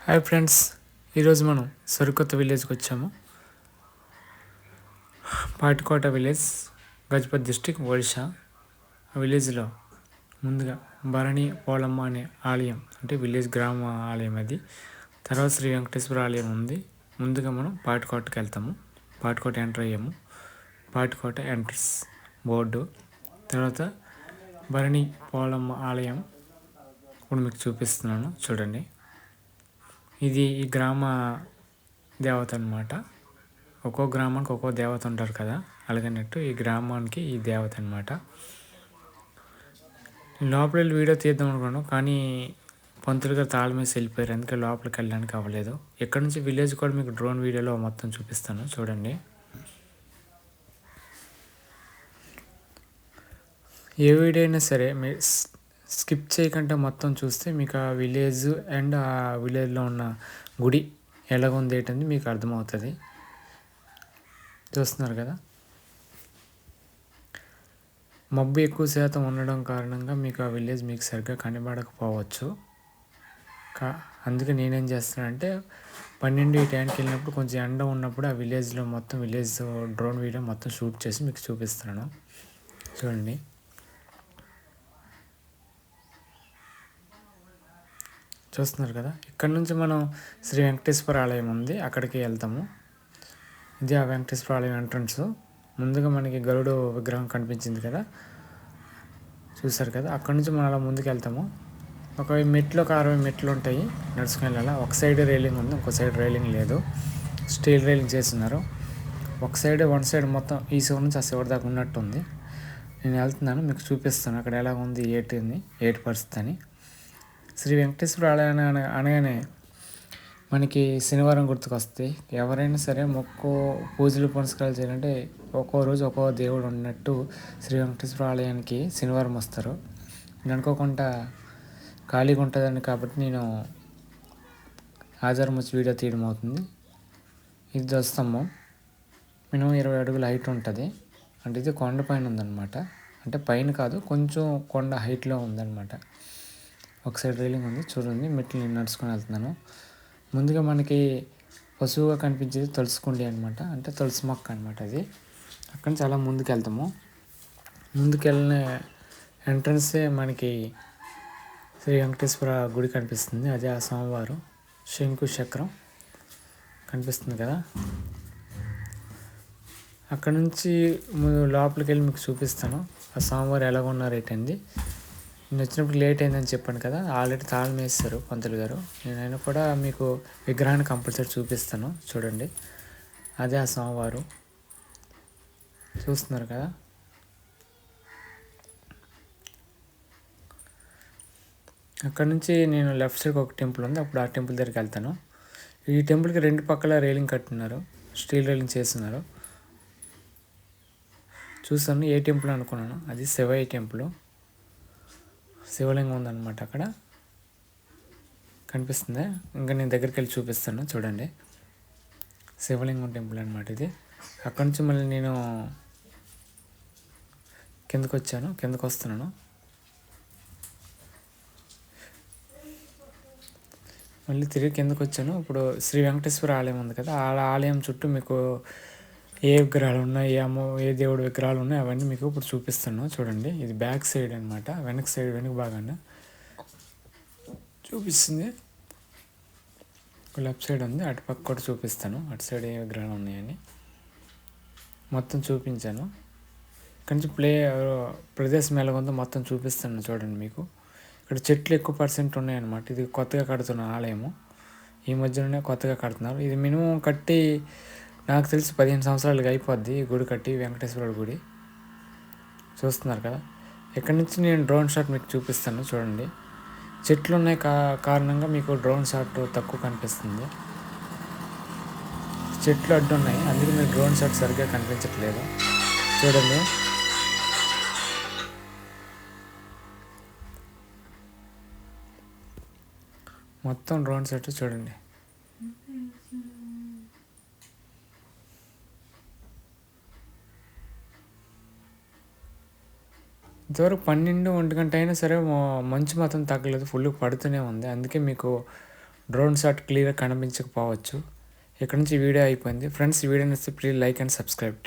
Hi friends, ఈరోజు మనం సరికొత్త విలేజ్కి వచ్చాము. పాటికోట విలేజ్, గజపతి డిస్టిక్, ఒడిశా. ఆ విలేజ్లో ముందుగా భరణి పోలమ్మ అనే ఆలయం, అంటే విలేజ్ గ్రామ ఆలయం అది. తర్వాత శ్రీ వెంకటేశ్వర ఆలయం ఉంది. ముందుగా మనం పాటికోటకి వెళ్తాము. పాటికోట ఎంటర్ అయ్యాము. పాటికోట ఎంట్రన్స్ బోర్డు, తర్వాత భరణి పోలమ్మ ఆలయం ఇప్పుడు మీకు చూపిస్తున్నాను చూడండి. ఇది ఈ గ్రామ దేవత అన్నమాట. ఒక్కో గ్రామానికి ఒక్కో దేవత ఉంటారు కదా, అలాగన్నట్టు ఈ గ్రామానికి ఈ దేవత అన్నమాట. లోపల వెళ్ళి వీడియో తీద్దాం అనుకున్నాను, కానీ పంతులు గారు తాళం వేసి వెళ్ళిపోయారు, అందుకే లోపలికి వెళ్ళడానికి అవ్వలేదు. ఇక్కడ నుంచి విలేజ్ కూడా మీకు డ్రోన్ వీడియోలో మొత్తం చూపిస్తాను చూడండి. ఏ వీడియో అయినా సరే మీరు స్కిప్ చేయకుండా మొత్తం చూస్తే మీకు ఆ విలేజ్ అండ్ ఆ విలేజ్లో ఉన్న గుడి ఎలాగుంది ఏంటంటే మీకు అర్థమవుతుంది. చూస్తున్నారు కదా, మబ్బు ఎక్కువ శాతం ఉండడం కారణంగా మీకు ఆ విలేజ్ మీకు సరిగ్గా కనబడకపోవచ్చు. అందుకే నేనేం చేస్తానంటే 12 ఈ టైంకి వెళ్ళినప్పుడు కొంచెం ఎండ ఉన్నప్పుడు ఆ విలేజ్లో మొత్తం విలేజ్ డ్రోన్ వీడియో మొత్తం షూట్ చేసి మీకు చూపిస్తున్నాను చూడండి. చూస్తున్నారు కదా, ఇక్కడ నుంచి మనం శ్రీ వెంకటేశ్వర ఆలయం ఉంది, అక్కడికి వెళ్తాము. ఇది ఆ వెంకటేశ్వర ఆలయం ఎంట్రన్స్. ముందుగా మనకి గరుడు విగ్రహం కనిపించింది కదా, చూసారు కదా, అక్కడ నుంచి మనం అలా ముందుకు వెళ్తాము. ఒక మెట్లు, ఒక 60 మెట్లు ఉంటాయి, నడుచుకుని వెళ్ళాలి. ఒక సైడ్ రైలింగ్ ఉంది, ఇంకో సైడ్ రైలింగ్ లేదు, స్టీల్ రైలింగ్ చేస్తున్నారు. ఒక సైడ్ వన్ సైడ్ మొత్తం ఈ శివ నుంచి ఆ శివుడి దాకా ఉన్నట్టు ఉంది. నేను వెళ్తున్నాను, మీకు చూపిస్తాను అక్కడ ఎలా ఉంది ఏటి పరిస్థితి అని. శ్రీ వెంకటేశ్వర ఆలయం అనగానే మనకి శనివారం గుర్తుకొస్తాయి. ఎవరైనా సరే పూజలు పునస్కారాలు చేయాలంటే ఒక్కో రోజు ఒక్కో దేవుడు ఉన్నట్టు శ్రీ వెంకటేశ్వర ఆలయానికి శనివారం వస్తారు. నేను అనుకోకుండా ఖాళీగా ఉంటుందని కాబట్టి నేను ఆధారం వచ్చి వీడియో తీయడం అవుతుంది. ఇది ధ్వజస్తంభం, మినిమం 20 అడుగుల హైట్ ఉంటుంది. అంటే ఇది కొండ పైన ఉందన్నమాట, అంటే పైన కాదు, కొంచెం కొండ హైట్లో ఉందన్నమాట. ఒక సైడ్ రైలింగ్ ఉంది చూడండి. మెట్లు నేను నడుచుకొని వెళ్తున్నాను. ముందుగా మనకి పశువుగా కనిపించేది తులసికుండి అనమాట, అంటే తులసి మొక్క అనమాట అది. అక్కడ నుంచి అలా ముందుకు వెళ్తాము. ముందుకెళ్ళిన ఎంట్రన్సే మనకి శ్రీ వెంకటేశ్వర గుడి కనిపిస్తుంది. అదే ఆ స్వామివారు శంకు చక్రం కనిపిస్తుంది కదా. అక్కడ నుంచి లోపలికి వెళ్ళి మీకు చూపిస్తాను ఆ స్వామివారు ఎలాగ ఉన్నారు ఏంటండి. నేను వచ్చినప్పుడు లేట్ అయిందని చెప్పాను కదా, ఆల్రెడీ తాళం వేస్తారు పంతులు గారు. నేనైనా కూడా మీకు విగ్రహాన్ని కంపల్సరీ చూపిస్తాను చూడండి. అదే ఆ స్వామివారు, చూస్తున్నారు కదా. అక్కడ నుంచి నేను లెఫ్ట్ సైడ్ ఒక టెంపుల్ ఉంది, అప్పుడు ఆ టెంపుల్ దగ్గరికి వెళ్తాను. ఈ టెంపుల్కి 2 పక్కల రైలింగ్ కట్టున్నారు, స్టీల్ రైలింగ్ చేస్తున్నారు. చూస్తాను ఏ టెంపుల్ అనుకున్నాను, అది శివయ్య టెంపుల్. శివలింగం ఉందన్నమాట అక్కడ కనిపిస్తుంది. ఇంకా నేను దగ్గరికి వెళ్ళి చూపిస్తాను చూడండి. శివలింగం టెంపుల్ అనమాట ఇది. అక్కడ నుంచి మళ్ళీ నేను కిందకు వస్తున్నాను. మళ్ళీ తిరిగి కిందకు వచ్చాను. ఇప్పుడు శ్రీ వెంకటేశ్వర ఆలయం ఉంది కదా, ఆ ఆలయం చుట్టూ మీకు ఏ విగ్రహాలు ఉన్నాయి, ఏ దేవుడు విగ్రహాలు ఉన్నాయి అవన్నీ మీకు ఇప్పుడు చూపిస్తాను చూడండి. ఇది బ్యాక్ సైడ్ అనమాట, వెనక బాగానే చూపిస్తుంది. లెఫ్ట్ సైడ్ ఉంది, అటు పక్క కూడా చూపిస్తాను, అటు సైడ్ ఏ విగ్రహాలు ఉన్నాయని మొత్తం చూపించాను. ఇక్కడి నుంచి ప్రదేశం ఎలాగుందో మొత్తం చూపిస్తాను చూడండి మీకు. ఇక్కడ చెట్లు ఎక్కువ % ఉన్నాయన్నమాట. ఇది కొత్తగా కడుతున్న ఆలయము, ఈ మధ్యలోనే కొత్తగా కడుతున్నారు. ఇది మినిమం కట్టి నాకు తెలిసి 15 సంవత్సరాలుగా అయిపోద్ది ఈ గుడి కట్టి, వెంకటేశ్వర గుడి. చూస్తున్నారు కదా, ఇక్కడ నుంచి నేను డ్రోన్ షాట్ మీకు చూపిస్తాను చూడండి. చెట్లు ఉన్నాయి కారణంగా మీకు డ్రోన్ షాట్ తక్కువ కనిపిస్తుంది. చెట్లు అడ్డు ఉన్నాయి, అందుకే మీకు డ్రోన్ షాట్ సరిగ్గా కనిపించట్లేదు చూడండి. మొత్తం డ్రోన్ షాట్ చూడండి. ఇంతవరకు 12-1 గంట అయినా సరే మంచు మాత్రం తగ్గలేదు, ఫుల్ పడుతూనే ఉంది. అందుకే మీకు డ్రోన్ షాట్ క్లియర్గా కనిపించకపోవచ్చు. ఇక్కడ నుంచి వీడియో అయిపోయింది ఫ్రెండ్స్. ఈ వీడియో నచ్చితే ప్లీజ్ లైక్ అండ్ సబ్స్క్రైబ్.